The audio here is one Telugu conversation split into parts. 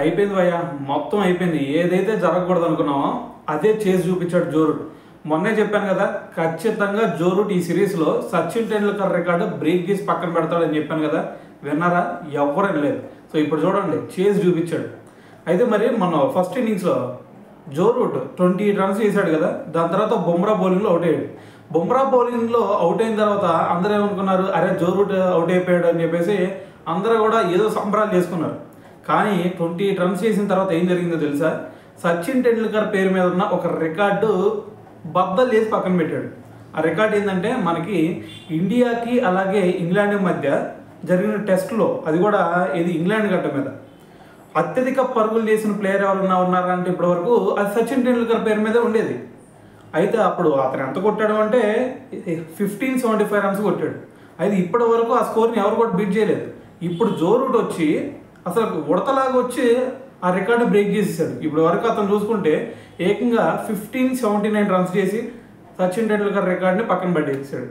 అయిపోయింది భయ్య, మొత్తం అయిపోయింది. ఏదైతే జరగకూడదు అనుకున్నామో అదే చేసి చూపించాడు జో రూట్. మొన్నే చెప్పాను కదా, ఖచ్చితంగా జో రూట్ ఈ సిరీస్లో సచిన్ టెండూల్కర్ రికార్డు బ్రేక్ చేసి పక్కన పెడతాడని చెప్పాను కదా. విన్నారా? ఎవరైనా లేదు. సో ఇప్పుడు చూడండి, చేసి చూపించాడు. అయితే మరి మన ఫస్ట్ ఇన్నింగ్స్లో జో రూట్ 28 రన్స్ చేశాడు కదా. దాని తర్వాత బుమ్రా బౌలింగ్లో అవుట్ అయ్యాడు. బుమ్రా బౌలింగ్లో అవుట్ అయిన తర్వాత అందరూ ఏమనుకున్నారు, అరే జో రూట్ అవుట్ అయిపోయాడు అని చెప్పేసి అందరూ కూడా ఏదో సంబరాలు చేసుకున్నారు. కానీ 28 రన్స్ చేసిన తర్వాత ఏం జరిగిందో తెలుసా? సచిన్ టెండూల్కర్ పేరు మీద ఉన్న ఒక రికార్డు బద్దలు చేసి పక్కన పెట్టాడు. ఆ రికార్డు ఏంటంటే, మనకి ఇండియాకి అలాగే ఇంగ్లాండ్ మధ్య జరిగిన టెస్ట్లో, అది కూడా ఇది ఇంగ్లాండ్ గడ్డ మీద అత్యధిక పరుగులు చేసిన ప్లేయర్ ఎవరన్నా ఉన్నారంటే ఇప్పటివరకు అది సచిన్ టెండూల్కర్ పేరు మీదే ఉండేది. అయితే అప్పుడు అతను ఎంత కొట్టాడు అంటే 1575 రన్స్ కొట్టాడు. అయితే ఇప్పటి వరకు ఆ స్కోర్ని ఎవరు కూడా బీట్ చేయలేదు. ఇప్పుడు జో రూట్ వచ్చి అసలు ఉడతలాగా వచ్చి ఆ రికార్డు బ్రేక్ చేసేసాడు. ఇప్పటి వరకు అతను చూసుకుంటే ఏకంగా 1579 రన్స్ చేసి సచిన్ టెండూల్కర్ రికార్డుని పక్కన పట్టేసాడు.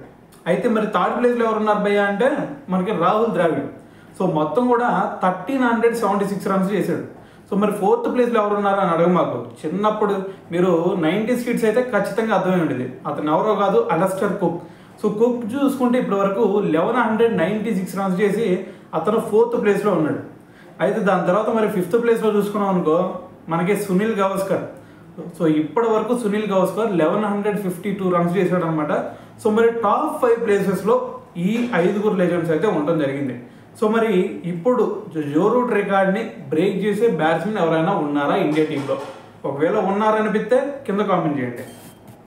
అయితే మరి థర్డ్ ప్లేస్లో ఎవరున్నారు భయ్య అంటే మనకి రాహుల్ ద్రావిడ్. సో మొత్తం కూడా 1376 రన్స్ చేశాడు. సో మరి ఫోర్త్ ప్లేస్లో ఎవరున్నారు అని అడగ మాకు. చిన్నప్పుడు మీరు 90s కిడ్స్ అయితే ఖచ్చితంగా అర్థమై ఉండేది. అతను ఎవరో కాదు, అలస్టర్ కుక్. సో కుక్ చూసుకుంటే ఇప్పటి వరకు 1196 రన్స్ చేసి అతను ఫోర్త్ ప్లేస్లో ఉన్నాడు. అయితే దాని తర్వాత మరి ఫిఫ్త్ ప్లేస్లో చూసుకున్నాం అనుకో, మనకి సునీల్ గవాస్కర్. సో ఇప్పటి వరకు సునీల్ గవాస్కర్ 1152 రన్స్ చేశాడు అనమాట. సో మరి టాప్ 5 ప్లేసెస్లో ఈ 5 లెజెండ్స్ అయితే ఉండటం జరిగింది. సో మరి ఇప్పుడు జో రూట్ రికార్డ్ని బ్రేక్ చేసే బ్యాట్స్మెన్ ఎవరైనా ఉన్నారా ఇండియా టీంలో? ఒకవేళ ఉన్నారనిపిస్తే కింద కామెంట్ చేయండి.